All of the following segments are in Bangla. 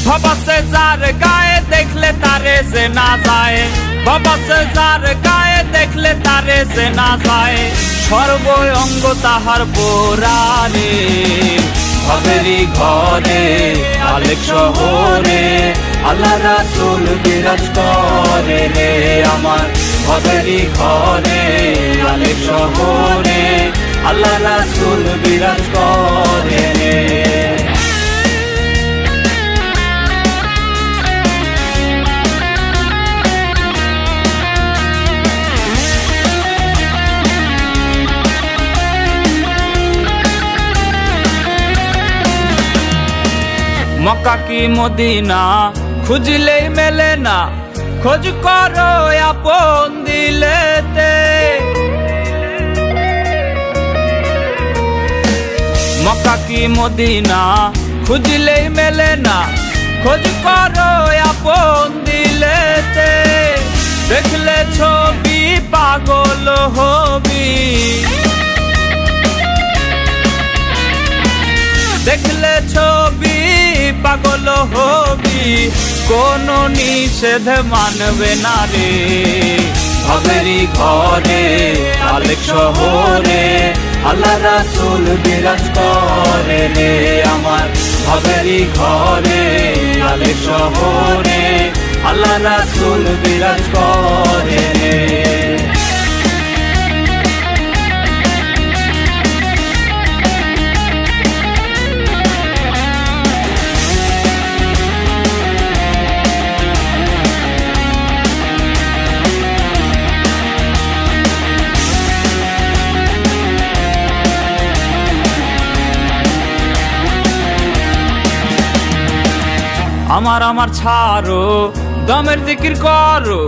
ভবসে যার গায়ে দেখলে তারে যে না যায়, ভবসে যার গায়ে দেখলে তারে যে না যায়, সর্ব অঙ্গ তাহার পোড়ারে। ভবেরই ঘরে আলেক শহরে আল্লাহ রাসূল বিরাজ করে রে আমার। ভবেরই ঘরে আলেক শহরে আল্লাহ রাসূল বিরাজ করে রে। মক্কা কি মদিনা খুঁজলেই মেলে না, খোঁজ করো আপন দিলেতে। মক্কা কি মদিনা খুঁজলেই মেলে না, খোঁজ করো আপন দিলেতে। দেখলে ছবি পাগল হবি, দেখলে ছবি পাগল হবি, কোনো নিষেধ মানবে না রে। ভবেরই ঘরে আলেক শহরে আল্লাহ রাসূল বিরাজ করে রে আমার। ভবেরই ঘরে আলেক শহরে আল্লাহ রাসূল বিরাজ করে রে। আমার আমার ছাড়ো দমের জিকির করো,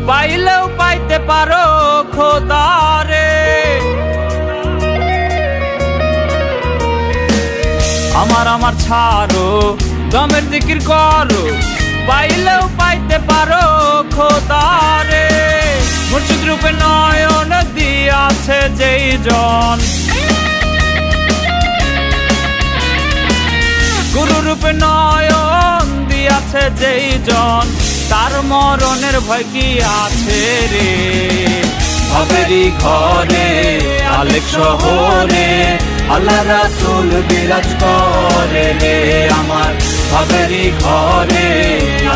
পাইলেও পাইতে পারো খোদারে। আমার আমার ছাড়ো দমের জিকির করো, পাইলেও পাইতে পারো খোদারে। মুর্শিদ রূপে নয়ন দিয়াছে যেই জন, গুরু রূপে নয়ন দিয়াছে যেই জন, তার মরণের ভয় কি আছে রে। ভবেরই ঘরে আলেক শহরে আল্লাহ রাসূল বিরাজ করে রে আমার। ভবেরই ঘরে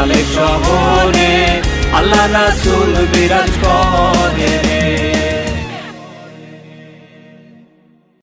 আলেক শহরে আল্লাহ রাসূল বিরাজ করে রে।